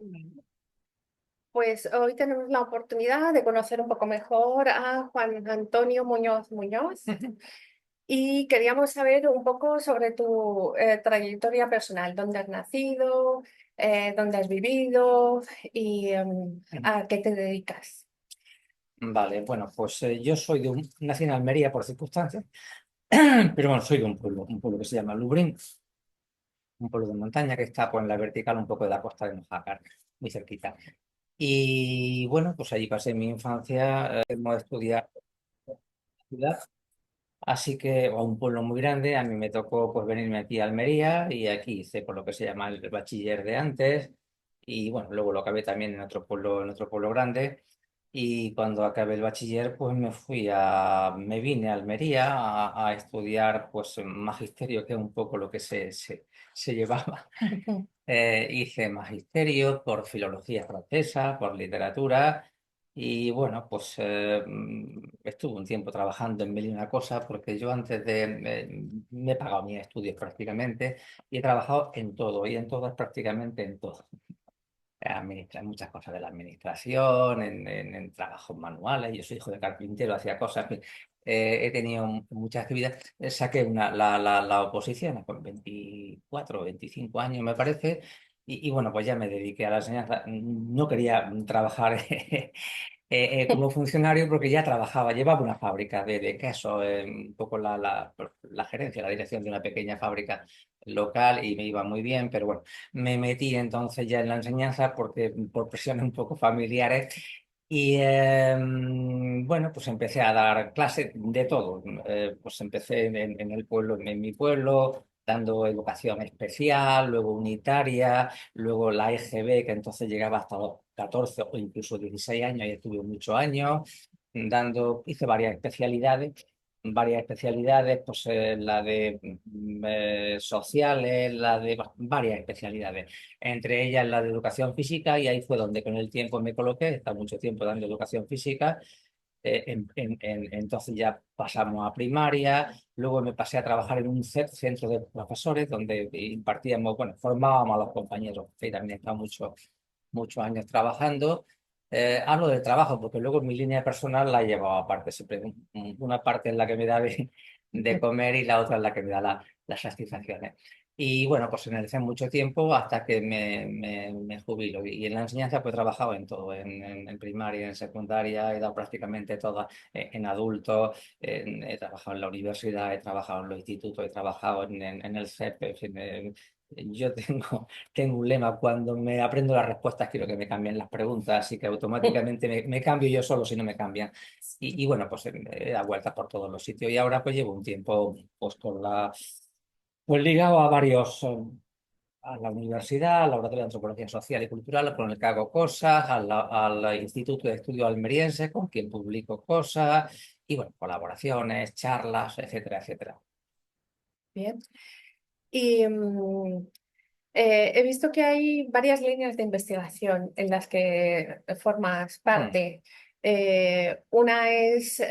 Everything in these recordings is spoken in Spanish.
Bueno, pues hoy tenemos la oportunidad de conocer un poco mejor a Juan Antonio Muñoz Muñoz y queríamos saber un poco sobre tu trayectoria personal, dónde has nacido, dónde has vivido y a qué te dedicas. Vale, bueno, pues yo soy nací en Almería por circunstancias, pero bueno, soy de un pueblo que se llama Lubrín, un pueblo de montaña que está pues, en la vertical un poco de la costa de Mojácar, muy cerquita. Y bueno, pues allí pasé mi infancia, hemos estudiado en la ciudad, así que a un pueblo muy grande, a mí me tocó pues venirme aquí a Almería y aquí hice por lo que se llama el bachiller de antes y bueno, luego lo acabé también en otro pueblo grande. Y cuando acabé el bachiller, pues me vine a Almería a estudiar pues magisterio, que es un poco lo que se llevaba. Hice magisterio por filología francesa, por literatura, y bueno, pues estuve un tiempo trabajando en mil y una cosa, porque yo antes me he pagado mis estudios prácticamente, y he trabajado en todo, y en todas prácticamente en todo muchas cosas de la administración, en trabajos manuales. Yo soy hijo de carpintero, hacía cosas. He tenido muchas actividades. Saqué la oposición con 24 o 25 años, me parece. Y bueno, pues ya me dediqué a la enseñanza. No quería trabajar como funcionario porque ya trabajaba, llevaba una fábrica de queso, un poco la gerencia, la dirección de una pequeña fábrica local y me iba muy bien, pero bueno, me metí entonces ya en la enseñanza porque por presiones un poco familiares y bueno, pues empecé a dar clases de todo. Pues empecé en el pueblo, en mi pueblo, dando educación especial, luego unitaria, luego la EGB, que entonces llegaba hasta los 14 o incluso 16 años, y estuve muchos años hice varias especialidades, pues la de sociales, la de varias especialidades, entre ellas la de educación física, y ahí fue donde con el tiempo me coloqué, he estado mucho tiempo dando educación física. Entonces ya pasamos a primaria, luego me pasé a trabajar en un centro de profesores donde impartíamos, bueno, formábamos a los compañeros, que también he estado muchos años trabajando. Hablo del trabajo porque luego mi línea personal la he llevado aparte, siempre una parte es la que me da de comer y la otra es la que me da las satisfacciones. Y bueno, pues en el CEN mucho tiempo hasta que me jubilo. Y en la enseñanza pues he trabajado en todo, en primaria, en secundaria, he dado prácticamente todas, en adultos, he trabajado en la universidad, he trabajado en los institutos, he trabajado en el CEP, en fin, yo tengo un lema: cuando me aprendo las respuestas quiero que me cambien las preguntas, así que automáticamente me cambio yo solo si no me cambian. Y bueno, pues he dado vueltas por todos los sitios y ahora pues llevo un tiempo pues pues ligado a a la universidad, al Laboratorio de Antropología Social y Cultural, con el que hago cosas, al Instituto de Estudios Almerienses, con quien publico cosas, y bueno, colaboraciones, charlas, etcétera, etcétera. Bien. Y he visto que hay varias líneas de investigación en las que formas Mm. parte. Una es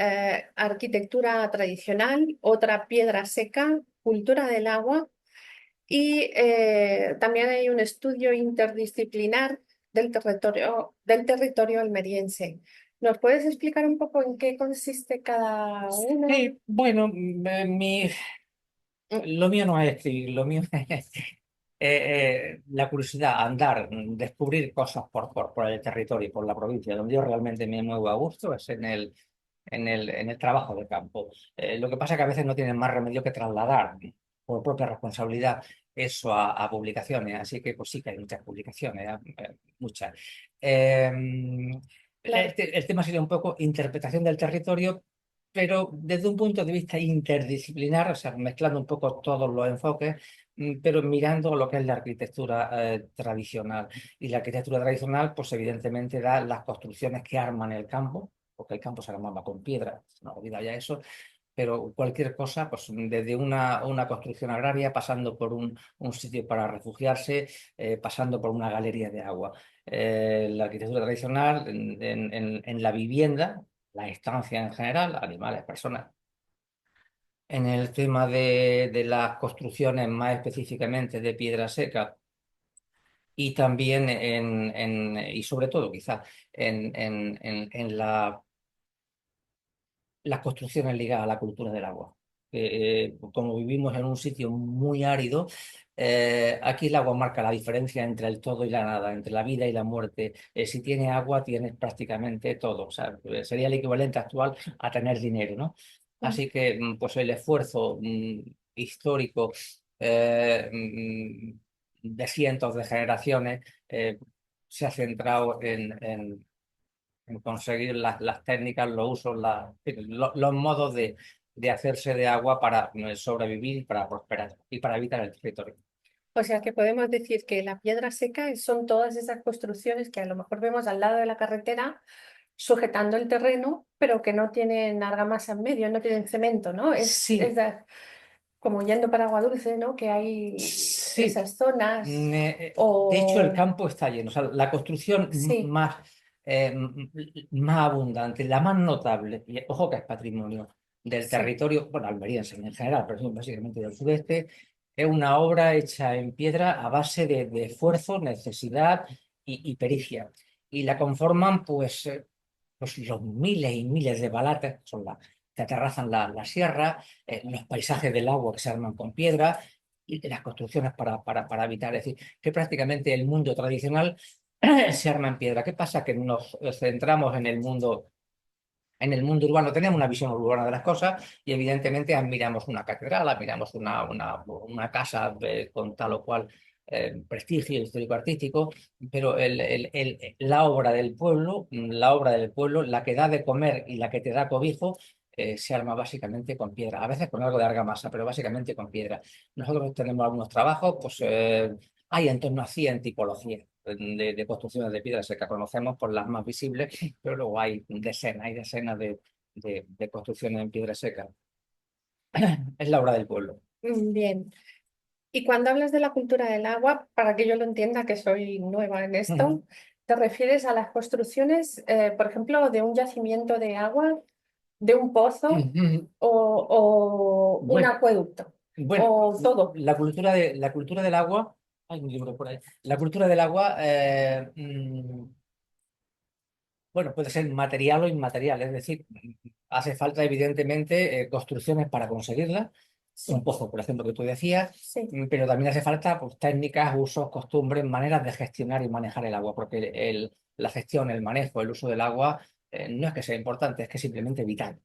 arquitectura tradicional, otra piedra seca, cultura del agua y también hay un estudio interdisciplinar del territorio almeriense. ¿Nos puedes explicar un poco en qué consiste cada una? Sí, bueno, lo mío no es escribir, lo mío es la curiosidad, andar, descubrir cosas por el territorio y por la provincia. Donde yo realmente me muevo a gusto es en el trabajo de campo. Lo que pasa es que a veces no tienen más remedio que trasladar por propia responsabilidad eso a publicaciones. Así que pues sí que hay muchas publicaciones, muchas. Eh, Claro. el tema sería un poco interpretación del territorio, pero desde un punto de vista interdisciplinar, o sea, mezclando un poco todos los enfoques, pero mirando lo que es la arquitectura tradicional. Y la arquitectura tradicional, pues evidentemente da las construcciones que arman el campo, porque el campo se armaba con piedra, se nos olvida ya eso, pero cualquier cosa, pues desde una construcción agraria, pasando por un sitio para refugiarse, pasando por una galería de agua. La arquitectura tradicional en la vivienda, la estancia en general, animales, personas. En el tema de las construcciones más específicamente de piedra seca y también y sobre todo quizá en las construcciones ligadas a la cultura del agua. Como vivimos en un sitio muy árido, aquí el agua marca la diferencia entre el todo y la nada, entre la vida y la muerte. Si tienes agua, tienes prácticamente todo. O sea, sería el equivalente actual a tener dinero, ¿no? Mm. Así que pues el esfuerzo histórico de cientos de generaciones se ha centrado en conseguir las técnicas, los usos, los modos de hacerse de agua para sobrevivir, para prosperar y para evitar el territorio. O sea que podemos decir que la piedra seca son todas esas construcciones que a lo mejor vemos al lado de la carretera sujetando el terreno, pero que no tienen argamasa en medio, no tienen cemento, ¿no? Sí, Como yendo para Agua Dulce, ¿no? Que hay sí. esas zonas De hecho, el o... campo está lleno. O sea, la construcción Sí, más abundante, la más notable, y ojo que es patrimonio del sí. territorio, bueno, almeriense en general, pero sí, básicamente del sudeste, es una obra hecha en piedra a base de esfuerzo, necesidad y pericia. Y la conforman, pues los miles y miles de balates, que aterrazan la sierra, los paisajes del agua que se arman con piedra y las construcciones para habitar. Es decir, que prácticamente el mundo tradicional se arma en piedra. ¿Qué pasa? Que nos centramos en el mundo urbano, tenemos una visión urbana de las cosas y evidentemente admiramos una catedral, admiramos una casa con tal o cual prestigio histórico-artístico, pero la obra del pueblo, la que da de comer y la que te da cobijo, se arma básicamente con piedra, a veces con algo de argamasa, pero básicamente con piedra. Nosotros tenemos algunos trabajos, hay en torno a 100 tipologías de construcciones de piedra seca. Conocemos por las más visibles, pero luego hay decenas de construcciones en piedra seca. Es la obra del pueblo. Bien. Y cuando hablas de la cultura del agua, para que yo lo entienda, que soy nueva en esto, ¿te refieres a las construcciones, por ejemplo, de un yacimiento de agua, de un pozo o un Bueno, acueducto? bueno, ¿O todo? la cultura del agua, hay un libro por ahí. La cultura del agua, bueno, puede ser material o inmaterial, es decir, hace falta evidentemente construcciones para conseguirla, un Sí, pozo, por ejemplo, que tú decías, sí. pero también hace falta pues, técnicas, usos, costumbres, maneras de gestionar y manejar el agua, porque la gestión, el manejo, el uso del agua no es que sea importante, es que es simplemente vital.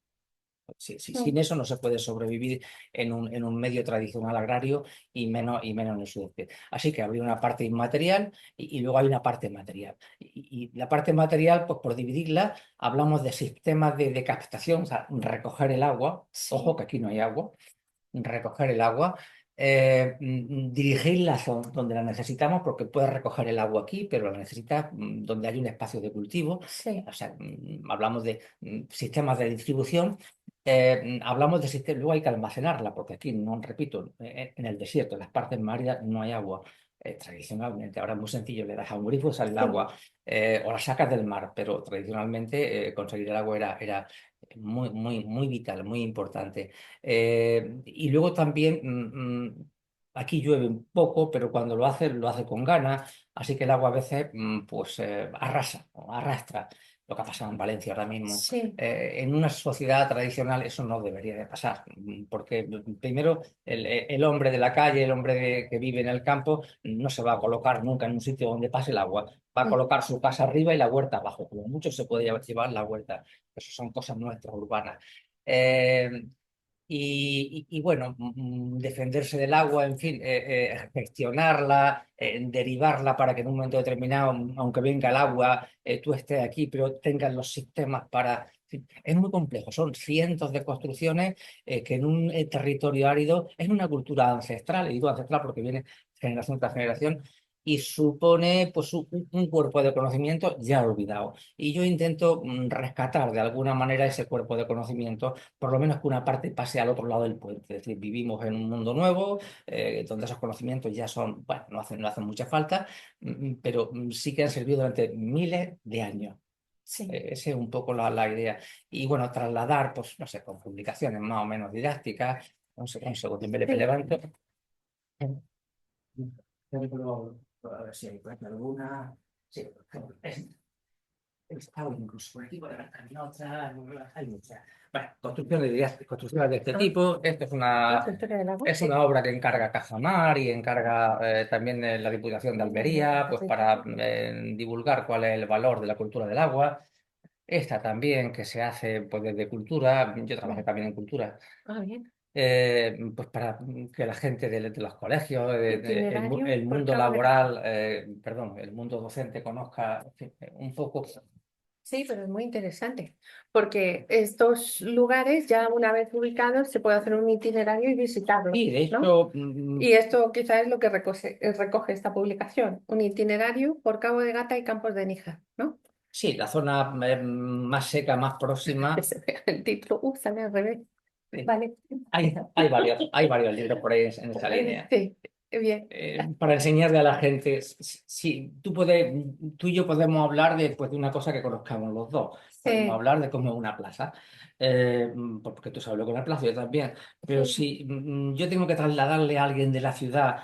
Sin Mm. eso no se puede sobrevivir en un medio tradicional agrario y menos en el sudeste. Así que habría una parte inmaterial y luego hay una parte material. Y la parte material, pues por dividirla, hablamos de sistemas de captación, o sea, recoger el agua. Ojo Sí, que aquí no hay agua, recoger el agua, dirigirla donde la necesitamos, porque puedes recoger el agua aquí, pero la necesitas donde hay un espacio de cultivo. sí. O sea, hablamos de sistemas de distribución, hablamos de sistemas, luego hay que almacenarla, porque aquí, no repito, en el desierto, en las partes más áridas, no hay agua. Tradicionalmente, ahora es muy sencillo, le das a un grifo y sale el Sí. agua, o la sacas del mar, pero tradicionalmente conseguir el agua era muy, muy, muy vital, muy importante. Y luego también, aquí llueve un poco, pero cuando lo hace con ganas, así que el agua a veces arrasa, o arrastra, lo que ha pasado en Valencia ahora mismo. Sí. En una sociedad tradicional eso no debería de pasar, porque primero el hombre de la calle, el hombre que vive en el campo, no se va a colocar nunca en un sitio donde pase el agua. Va a Mm. colocar su casa arriba y la huerta abajo, como mucho se puede llevar la huerta. Eso son cosas nuestras urbanas. Eh, bueno, defenderse del agua, en fin, gestionarla, derivarla para que en un momento determinado, aunque venga el agua, tú estés aquí, pero tengas los sistemas para... en fin, es muy complejo, son cientos de construcciones que en un territorio árido es una cultura ancestral, y digo ancestral porque viene generación tras generación, y supone pues un cuerpo de conocimiento ya olvidado. Y yo intento rescatar de alguna manera ese cuerpo de conocimiento, por lo menos que una parte pase al otro lado del puente. Es decir, vivimos en un mundo nuevo, donde esos conocimientos ya son, bueno, no hacen mucha falta, pero sí que han servido durante miles de años. Sí. Esa es un poco la idea. Y bueno, trasladar, pues, no sé, con publicaciones más o menos didácticas. Un segundo, me Sí. levanto. A ver si hay por aquí alguna. Sí, por ejemplo, esta o incluso por aquí, por acá también otra, hay muchas. Bueno, construcciones de este Ah, tipo. Esta la cultura del agua, es sí. una obra que encarga Cajamar y encarga también la Diputación de Almería, pues para divulgar cuál es el valor de la cultura del agua. Esta también que se hace pues, desde cultura, yo trabajé Mm. también en cultura, Ah, bien. pues para que la gente de los colegios, Itinerario el por mundo Cabo de Gata. laboral, perdón, el mundo docente conozca en fin, un poco. Sí, pero es muy interesante, porque estos lugares, ya una vez ubicados, se puede hacer un itinerario y visitarlos, Y de ¿no? hecho, Y esto quizás es lo que recoge esta publicación, un itinerario por Cabo de Gata y Campos de Níjar, ¿no? sí, la zona más seca, más Que próxima, se vea el título, sale al revés. Vale. hay varios libros por ahí en esa línea. Sí, bien. Para enseñarle a la gente, si tú y yo podemos hablar de, pues, de una cosa que conozcamos los dos, podemos Sí, hablar de cómo es una plaza, porque tú sabes lo que es una plaza, yo también, pero sí, si yo tengo que trasladarle a alguien de la ciudad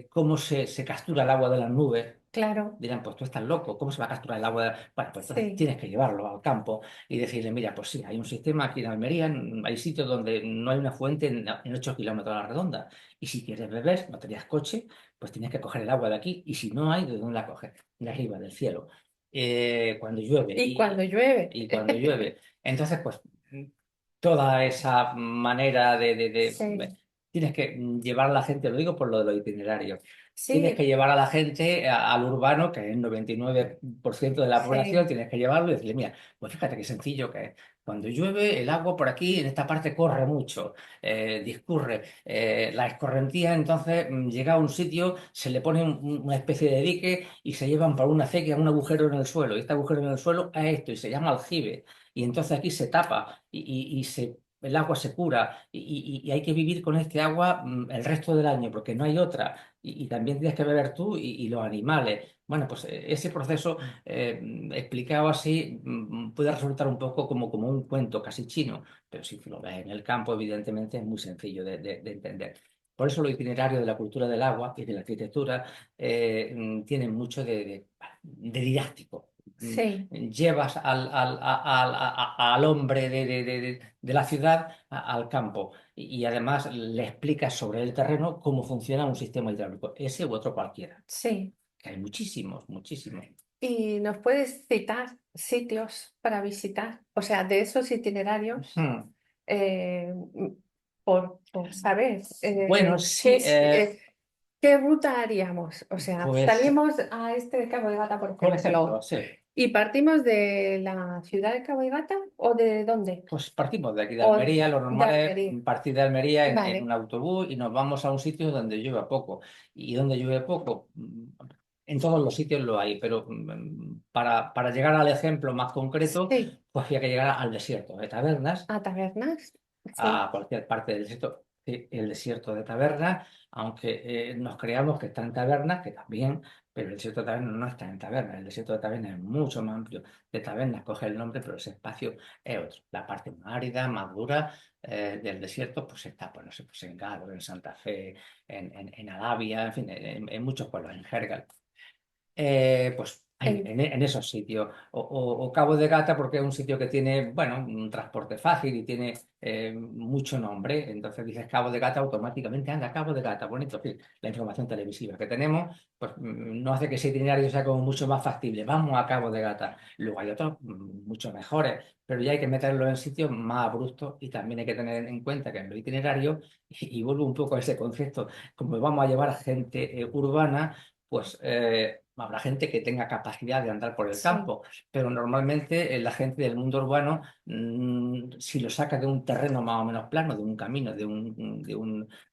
cómo se captura el agua de las nubes, claro, dirán, pues tú estás loco, ¿cómo se va a capturar el agua? Bueno, pues entonces sí, tienes que llevarlo al campo y decirle, mira, pues sí, hay un sistema aquí en Almería, hay sitios donde no hay una fuente en 8 kilómetros a la redonda. Y si quieres beber, no tenías coche, pues tienes que coger el agua de aquí. Y si no hay, ¿de dónde la coges? De arriba, del cielo. Cuando llueve. y cuando llueve. Y cuando llueve. Entonces, pues toda esa manera Sí, tienes que llevar a la gente, lo digo por lo de los itinerarios, tienes que sí, llevar a la gente al urbano, que es el 99% de la población, sí, tienes que llevarlo y decirle, mira, pues fíjate qué sencillo que es. Cuando llueve, el agua por aquí, en esta parte, corre mucho, discurre. La escorrentía, entonces, llega a un sitio, se le pone una especie de dique y se llevan por una acequia un agujero en el suelo. Y este agujero en el suelo es esto, y se llama aljibe. Y entonces aquí se tapa el agua se cura y hay que vivir con este agua el resto del año porque no hay otra. Y también tienes que beber tú y los animales. Bueno, pues ese proceso explicado así puede resultar un poco como un cuento casi chino, pero si lo ves en el campo, evidentemente es muy sencillo de entender. Por eso los itinerarios de la cultura del agua y de la arquitectura tienen mucho de didáctico. Mm, sí, Llevas al hombre de la ciudad al campo y además le explicas sobre el terreno cómo funciona un sistema hidráulico, ese u otro cualquiera, sí. que hay muchísimos, muchísimos. ¿Y nos puedes citar sitios para visitar? O sea, de esos itinerarios, Hmm. eh, por saber Bueno, sí, qué ruta haríamos. O sea, pues, salimos a este de Cabo de Gata, por por ejemplo, ejemplo, sí, y partimos de la ciudad de Cabo de Gata o de dónde? pues partimos de aquí de O Almería, lo de normal es Almería. partir de Almería en un Vale, autobús y nos vamos a un sitio donde llueva poco. ¿Y donde llueve poco? En todos los sitios lo hay, pero para llegar al ejemplo más concreto, sí. pues había que llegar al desierto de Tabernas, A tabernas, a sí. cualquier parte del desierto, el desierto de Tabernas, aunque nos creamos que está en Tabernas, que también, pero el desierto de Tabernas no está en Tabernas, el desierto de Tabernas es mucho más amplio. De Tabernas coge el nombre, pero ese espacio es otro. La parte más árida, más dura del desierto, pues está, pues no sé, pues en Gádor, en Santa Fe, en Arabia, en fin, en muchos pueblos, en Jergal. Pues En- en esos sitios. O Cabo de Gata porque es un sitio que tiene, bueno, un transporte fácil y tiene mucho nombre. Entonces dices Cabo de Gata, automáticamente anda Cabo de Gata. Bonito, en fin, la información televisiva que tenemos, pues no hace que ese itinerario sea como mucho más factible. Vamos a Cabo de Gata. Luego hay otros mucho mejores, pero ya hay que meterlo en sitios más abruptos y también hay que tener en cuenta que en los itinerarios, y vuelvo un poco a ese concepto, como vamos a llevar gente urbana, pues habrá gente que tenga capacidad de andar por el sí. campo, pero normalmente la gente del mundo urbano, si lo saca de un terreno más o menos plano, de un camino,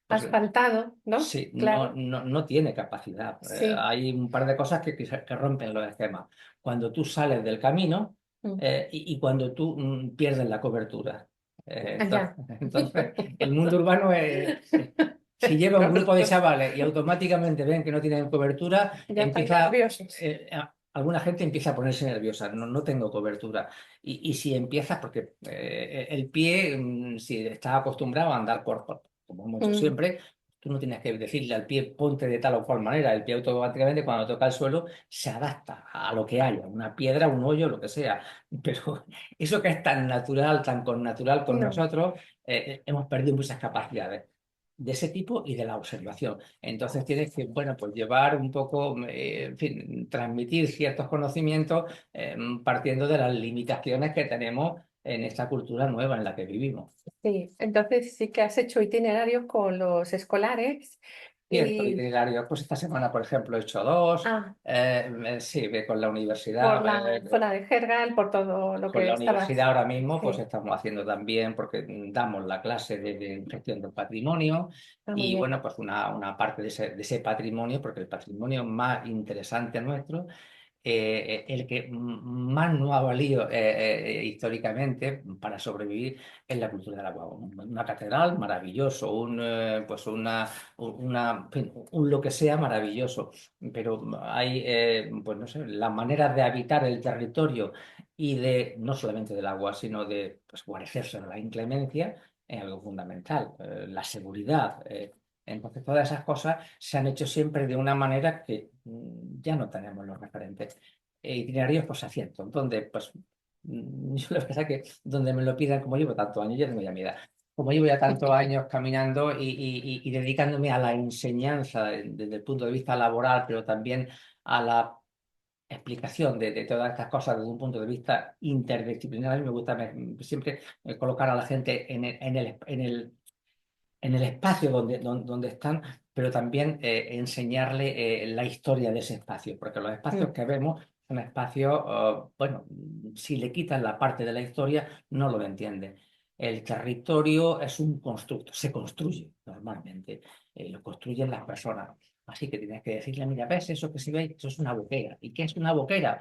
pues Asfaltado, ¿no? sí, Claro, no tiene capacidad. sí. Hay un par de cosas que rompen los esquemas. Cuando tú sales del camino Mm. y cuando tú pierdes la cobertura. Entonces, Allá. entonces, el mundo urbano si lleva un grupo de Correcto. chavales y automáticamente ven que no tienen cobertura, Ya están nerviosos. alguna gente empieza a ponerse nerviosa, no tengo cobertura. Y si empiezas, porque el pie, si está acostumbrado a andar como hemos hecho Mm, siempre, Tú no tienes que decirle al pie ponte de tal o cual manera. El pie automáticamente cuando toca el suelo se adapta a lo que haya, una piedra, un hoyo, lo que sea. Pero eso que es tan natural, tan connatural con No. nosotros, hemos perdido muchas capacidades de ese tipo y de la observación. Entonces tienes que, bueno, pues llevar un poco, en fin, transmitir ciertos conocimientos partiendo de las limitaciones que tenemos en esta cultura nueva en la que vivimos. Sí, entonces sí que has hecho itinerarios con los escolares Cierto, y itinerarios. Pues esta semana, por ejemplo, he hecho dos. ah, Sí, con la por universidad. la zona de Gergal, por todo lo Con que la estabas. universidad ahora mismo, pues Sí, estamos haciendo también, porque damos la clase de gestión del patrimonio ah, muy y bien. bueno, pues una parte de ese patrimonio, porque el patrimonio más interesante nuestro el que más nos ha valido históricamente para sobrevivir es la cultura del agua. Una catedral maravilloso, pues en fin, un lo que sea maravilloso, pero hay, pues no sé, las maneras de habitar el territorio y de, no solamente del agua, sino de pues, guarecerse de la inclemencia, es algo fundamental. La seguridad. Entonces, todas esas cosas se han hecho siempre de una manera que ya no tenemos los referentes. Itinerarios, pues asiento, donde, pues, yo la verdad que donde me lo pidan, como llevo tantos años, ya tengo ya mi edad, como llevo ya tantos años caminando y dedicándome a la enseñanza desde el punto de vista laboral, pero también a la explicación de todas estas cosas desde un punto de vista interdisciplinar, a mí me gusta siempre colocar a la gente en el espacio donde están, pero también enseñarle la historia de ese espacio, porque los espacios Mm, que vemos son espacios, bueno, si le quitan la parte de la historia, no lo entiende. El territorio es un constructo, se construye normalmente, lo construyen las personas. Así que tienes que decirle, mira, ves eso que se ve, eso es una boquera. ¿Y qué es una boquera?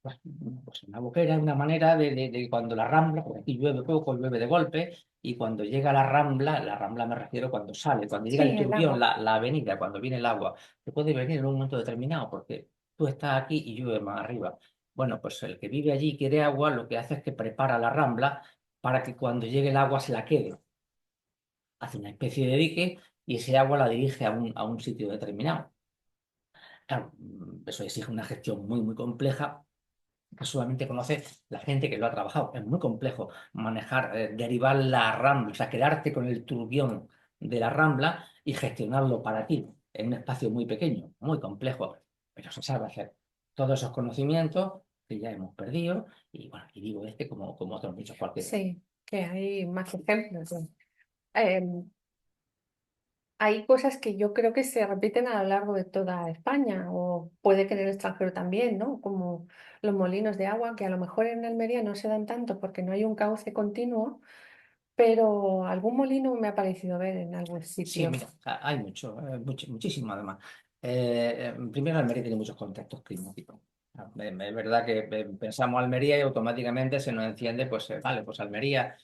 Pues, pues una boquera es una manera de cuando la rambla, porque aquí llueve poco, llueve de golpe, y cuando llega la rambla me refiero cuando sale, cuando llega el sí, el turbión, agua. la avenida, cuando viene el agua, que puede venir en un momento determinado, porque tú estás aquí y llueve más arriba. Bueno, pues el que vive allí y quiere agua, lo que hace es que prepara la rambla para que cuando llegue el agua se la quede. Hace una especie de dique y ese agua la dirige a un sitio determinado. Claro, eso exige una gestión muy, muy compleja que solamente conoce la gente que lo ha trabajado. Es muy complejo manejar, derivar la rambla, o sea, quedarte con el turbión de la rambla y gestionarlo para ti en un espacio muy pequeño, muy complejo, pero se sabe hacer. Todos esos conocimientos que ya hemos perdido, y bueno, y digo este como otros muchos cualquiera. Sí, que hay más ejemplos. Sí. Em, Hay cosas que yo creo que se repiten a lo largo de toda España, o puede que en el extranjero también, ¿no? Como los molinos de agua, que a lo mejor en Almería no se dan tanto porque no hay un cauce continuo, pero algún molino me ha parecido ver en algún Sí, sitio. mira, hay muchísimo además. Primero, Almería tiene muchos contextos climáticos. Es verdad que pensamos Almería y automáticamente se nos enciende, pues vale, pues Almería,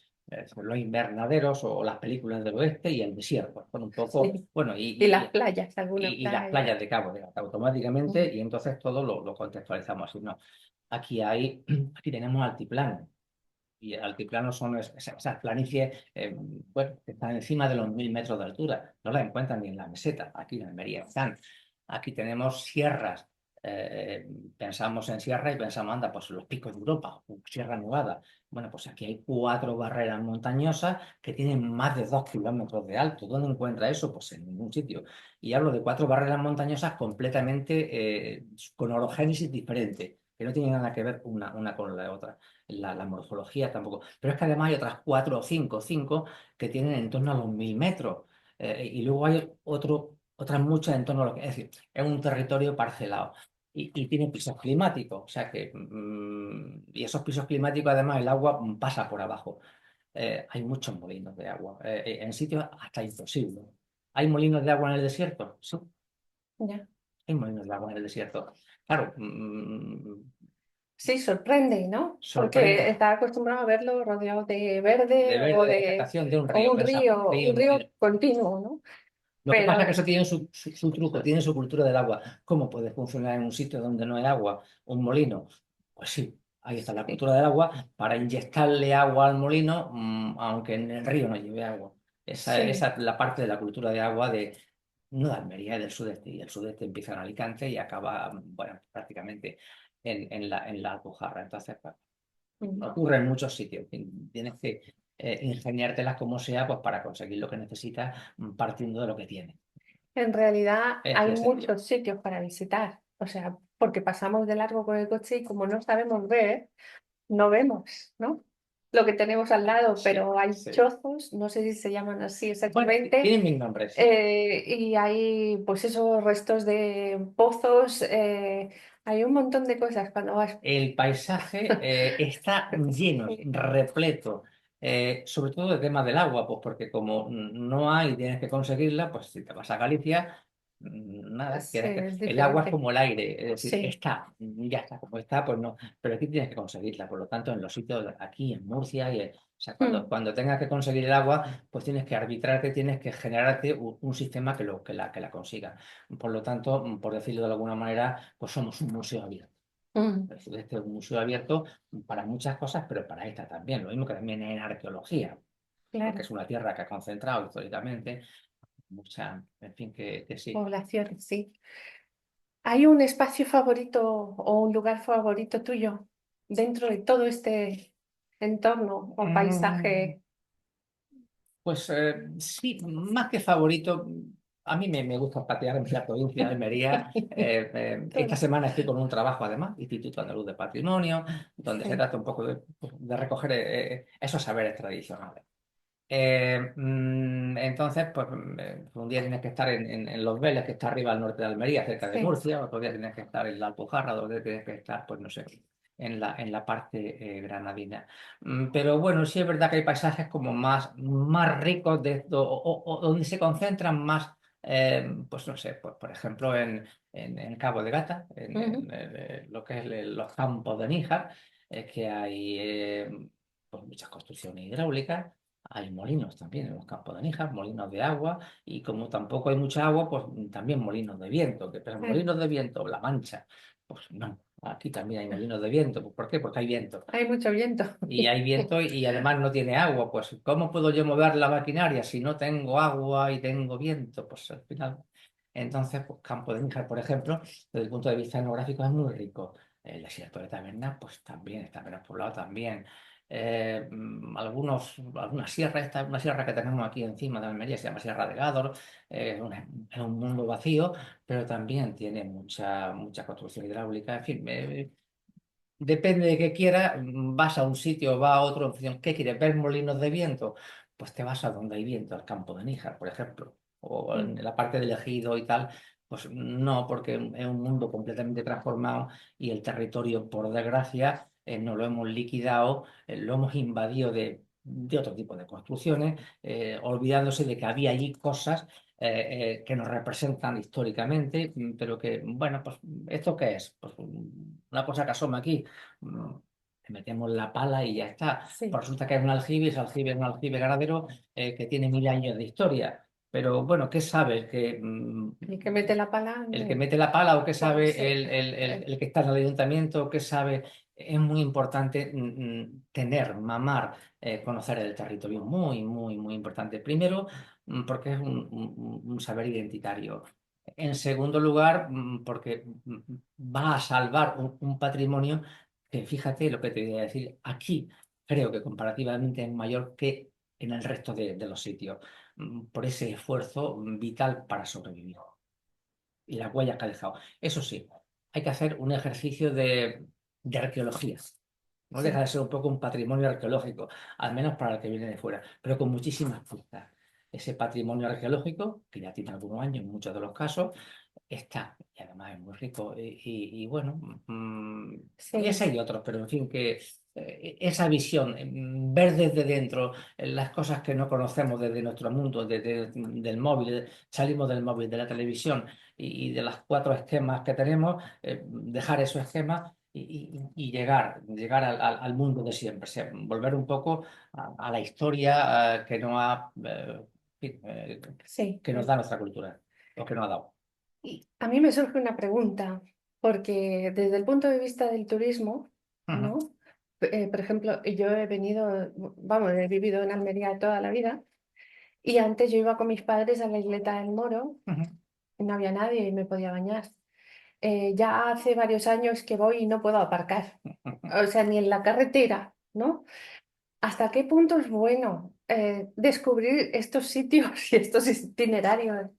los invernaderos o las películas del oeste y el desierto. Son un poco, Sí. bueno, Y las playas, alguna y las playa. playas de Cabo de Gata automáticamente Mm. y entonces todo lo contextualizamos así. No, aquí tenemos altiplano. Y el altiplano son esas planicies bueno, que están encima de los 1000 metros de altura. No las encuentran ni en la meseta, aquí en Almería están. Aquí tenemos sierras. Pensamos en sierra y pensamos, anda, pues los picos de Europa, Sierra Nevada. Bueno, pues aquí hay 4 barreras montañosas que tienen más de 2 kilómetros de alto. ¿Dónde encuentra eso? Pues en ningún sitio. Y hablo de 4 barreras montañosas completamente con orogénesis diferente, que no tienen nada que ver una con la otra la morfología tampoco. Pero es que además hay otras 4 o cinco que tienen en torno a los 1000 metros. Y luego hay otras muchas en torno a lo que... Es decir, es un territorio parcelado. Y tiene pisos climáticos. O sea que... y esos pisos climáticos, además, el agua pasa por abajo. Hay muchos molinos de agua. En sitios hasta imposibles. ¿Hay molinos de agua en el desierto? Sí, Ya. hay molinos de agua en el desierto. Claro, Sí, sorprende, ¿no? sorprende. Porque está acostumbrado a verlo rodeado de De verde verde, de vegetación, de un o río. Pensamos, río, un río molino. continuo, ¿no? Lo que pasa es que Pero eso tiene su truco, tiene su cultura del agua. ¿Cómo puede funcionar en un sitio donde no hay agua? ¿Un molino? Pues sí, ahí está la sí, cultura del agua para inyectarle agua al molino, aunque en el río no lleve agua. Esa sí, es la parte de la cultura de agua no de Almería, es del sudeste, y el sudeste empieza en Alicante y acaba, bueno, prácticamente en la Alpujarra. Entonces, pues, Mm. ocurre en muchos sitios. Tienes que ingeniártelas como sea, pues para conseguir lo que necesitas, partiendo de lo que tienes. En realidad Es así hay de sencillo. muchos sitios para visitar, o sea, porque pasamos de largo con el coche y como no sabemos ver, no vemos, ¿no? Lo que tenemos al lado, Sí, pero hay sí. chozos, no sé si se llaman así Bueno, exactamente, tienen mil nombres, sí. y hay pues esos restos de pozos, hay un montón de cosas cuando vas. El paisaje está lleno, repleto, sobre todo el tema del agua, pues porque como no hay, tienes que conseguirla, pues si te vas a Galicia, nada, Sí, es el agua es diferente. como el aire, es decir, Sí. está, ya está, como está, pues no, pero aquí tienes que conseguirla, por lo tanto, en los sitios, aquí en Murcia, o sea, Mm, cuando tengas que conseguir el agua, pues tienes que arbitrarte, tienes que generarte un sistema que la consiga. Por lo tanto, por decirlo de alguna manera, pues somos un museo abierto. mm, Este es un museo abierto para muchas cosas, pero para esta también. Lo mismo que también en arqueología, porque claro, es una tierra que ha concentrado históricamente mucha, en fin, que sí. poblaciones, sí. ¿Hay un espacio favorito o un lugar favorito tuyo dentro de todo este entorno o Mm, paisaje? Pues sí, más que favorito, a mí me gusta patear en la provincia de Almería. Esta Todo. semana estoy con un trabajo, además, Instituto Andaluz de Patrimonio, donde se Sí. trata un poco de recoger esos saberes tradicionales. Entonces, pues un día tienes que estar en Los Vélez, que está arriba al norte de Almería, cerca de Sí. Murcia, otro día tienes que estar en la Alpujarra, otro día tienes que estar, pues no sé, en la parte granadina. Pero bueno, sí es verdad que hay paisajes como más ricos de esto, o donde se concentran más, pues no sé, pues, por ejemplo en Cabo de Gata, Ujú. lo que es los campos de Níjar, que hay pues, muchas construcciones hidráulicas. Hay molinos también en los campos de Níjar, molinos de agua, y como tampoco hay mucha agua, pues también molinos de viento, que pero Claro. molinos de viento, La Mancha, pues no, aquí también hay molinos de viento, pues, ¿por qué? Porque hay viento. Hay mucho viento. Y hay viento y además no tiene agua, pues ¿cómo puedo yo mover la maquinaria si no tengo agua y tengo viento? Pues al final. Entonces, pues Campo de Níjar, por ejemplo, desde el punto de vista etnográfico es muy rico. El desierto de Taberna, pues también está menos poblado también. Algunas sierras, una sierra que tenemos aquí encima de Almería se llama Sierra de Gádor, es un mundo vacío, pero también tiene mucha construcción hidráulica. En fin, depende de qué quieras, vas a un sitio, vas a otro, en función, ¿qué quieres? ¿Ver molinos de viento? Pues te vas a donde hay viento, al campo de Níjar, por ejemplo, o Mm. en la parte del ejido y tal. Pues no, porque es un mundo completamente transformado y el territorio, por desgracia, no lo hemos liquidado, lo hemos invadido de otro tipo de construcciones, olvidándose de que había allí cosas que nos representan históricamente, pero que, bueno, pues, ¿esto qué es? Pues una cosa que asoma aquí, mm, le metemos la pala y ya está. Sí. Pues resulta que es un aljibe ganadero que tiene 1000 años de historia. Pero bueno, ¿qué sabes? El que mete la pala, El que mete la pala o qué no sabe sé. el que está en el ayuntamiento, o qué sabe, es muy importante tener, mamar, conocer el territorio, muy importante. Primero, porque es un saber identitario. En segundo lugar, porque va a salvar un patrimonio que, fíjate lo que te voy a decir, aquí creo que comparativamente es mayor que en el resto de los sitios, por ese esfuerzo vital para sobrevivir y las huellas que ha dejado. Eso sí, hay que hacer un ejercicio de arqueología. No deja Sí. de ser un poco un patrimonio arqueológico, al menos para el que viene de fuera, pero con muchísimas pistas. Ese patrimonio arqueológico, que ya tiene algunos años en muchos de los casos, está, y además es muy rico. Y bueno, Sí. ese hay otros, pero en fin, que esa visión, ver desde dentro las cosas que no conocemos desde nuestro mundo, desde del móvil, salimos del móvil, de la televisión y de las cuatro esquemas que tenemos, dejar esos esquemas. Y llegar al mundo de siempre, o sea, volver un poco a la historia Sí. que nos da nuestra cultura, o que nos ha dado. Y a mí me surge una pregunta, porque desde el punto de vista del turismo, Ujú. ¿no? Por ejemplo, yo he venido, vamos, he vivido en Almería toda la vida Y antes yo iba con mis padres a la isleta del Moro, Ujú. y no había nadie y me podía bañar. Ya hace varios años que voy y no puedo aparcar, o sea, ni en la carretera, ¿no? ¿Hasta qué punto es bueno descubrir estos sitios y estos itinerarios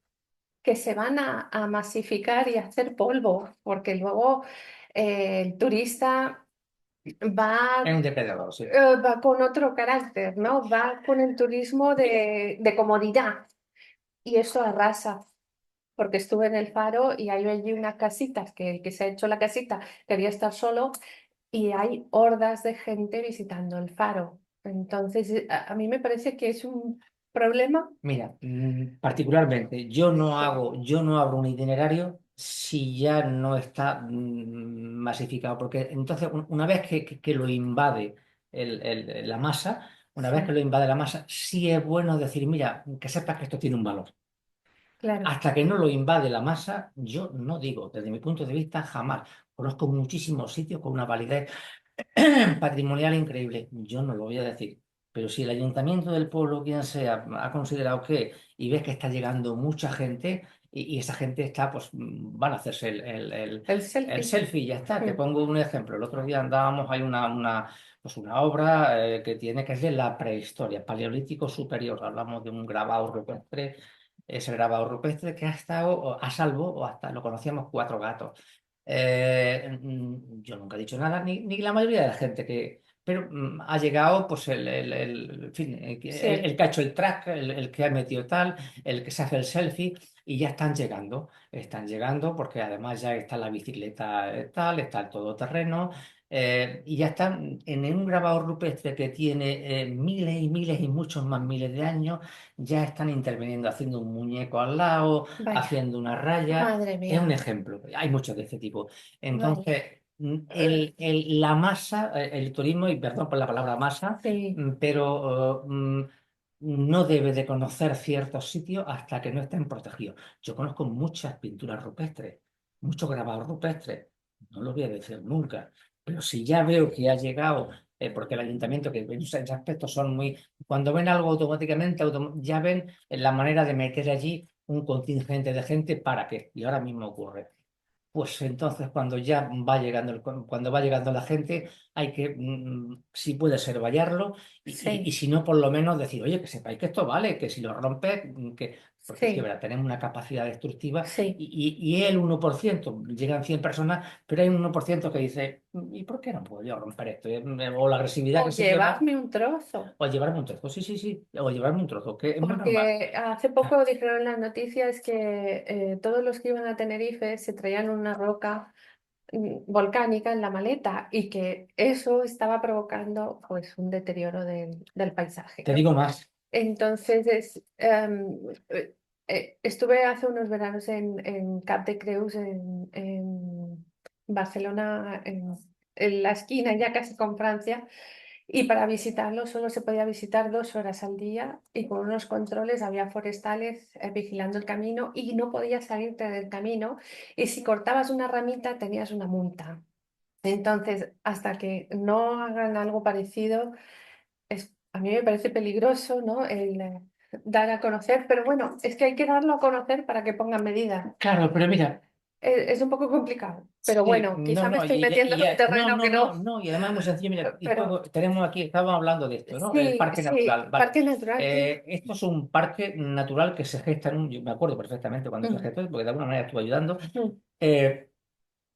que se van a masificar y a hacer polvo? Porque luego el turista Es va, un depredador, sí. va con otro carácter, ¿no? Va con el turismo de comodidad y eso arrasa. Porque estuve en el Faro y hay allí unas casitas que el que se ha hecho la casita quería estar solo y hay hordas de gente visitando el Faro. Entonces, a mí me parece que es un problema. Mira, particularmente, yo no abro un itinerario si ya no está masificado, porque entonces una vez que lo invade la masa, una vez que Sí, lo invade la masa, sí es bueno decir, mira, que sepas que esto tiene un valor. claro. Hasta que no lo invade la masa, yo no digo, desde mi punto de vista, jamás. Conozco muchísimos sitios con una validez patrimonial increíble. Yo no lo voy a decir. Pero si el ayuntamiento del pueblo, quien sea, ha considerado que, y ves que está llegando mucha gente, y esa gente está, pues van a hacerse El el selfie. selfie y ya está. Te Mm. pongo un ejemplo. El otro día andábamos, hay pues una obra que es de la prehistoria, Paleolítico Superior. Hablamos de un grabado rupestre, ese grabado rupestre que ha estado a salvo, o hasta lo conocíamos Cuatro Gatos. Yo nunca he dicho nada, ni la mayoría de la gente que. Pero ha llegado pues en fin, Sí, el que ha hecho el track, el que ha metido tal, el que se hace el selfie, y ya están llegando porque además ya está la bicicleta tal, está el todoterreno, y ya están en un grabado rupestre que tiene miles y miles y muchos más miles de años, ya están interviniendo, haciendo un muñeco al lado, vaya, haciendo una raya. madre Es un mía. ejemplo, hay muchos de este tipo. Vaya. Entonces, Eh, la masa, el turismo, y perdón por la palabra masa, sí, pero no debe de conocer ciertos sitios hasta que no estén protegidos. Yo conozco muchas pinturas rupestres, muchos grabados rupestres, no lo voy a decir nunca, pero si ya veo que ha llegado, porque el ayuntamiento, que en ese aspecto son muy, cuando ven algo automáticamente, ya ven la manera de meter allí un contingente de gente para qué, y ahora mismo ocurre. Pues entonces cuando ya va llegando cuando va llegando la gente, hay que, si puede ser, vallarlo, y sí, si no, por lo menos decir, oye, que sepáis que esto vale, que si lo rompes, porque sí que sí, verdad, tenemos una capacidad destructiva, sí. y el 1% llegan 100 personas, pero hay un 1% que dice, ¿y por qué no puedo yo romper esto? O la agresividad O que se lleva, llevarme un trozo. o llevarme un trozo, sí, sí, sí, o llevarme un trozo, que es muy normal. Porque hace poco dijeron en las noticias que todos los que iban a Tenerife se traían una roca volcánica en la maleta y que eso estaba provocando pues un deterioro del paisaje, Te ¿no? digo más. Entonces estuve hace unos veranos en Cap de Creus en Barcelona, en la esquina ya casi con Francia. Y para visitarlo solo se podía visitar 2 horas al día y con unos controles había forestales vigilando el camino y no podías salirte del camino y si cortabas una ramita tenías una multa. Entonces, hasta que no hagan algo parecido, a mí me parece peligroso, ¿no? El dar a conocer, pero bueno, es que hay que darlo a conocer para que pongan medidas. Claro, pero mira. Es un poco complicado, pero Sí, bueno, no, quizá me no, estoy metiendo en un no, terreno no, que no, no, no, y además es muy sencillo, mira, y pero tenemos aquí, estábamos hablando de esto, ¿no? El sí, parque sí, natural, vale. parque natural, sí. Esto es un parque natural que se gesta yo me acuerdo perfectamente cuando se Mm, gestó, porque de alguna manera estuve ayudando, mm. eh,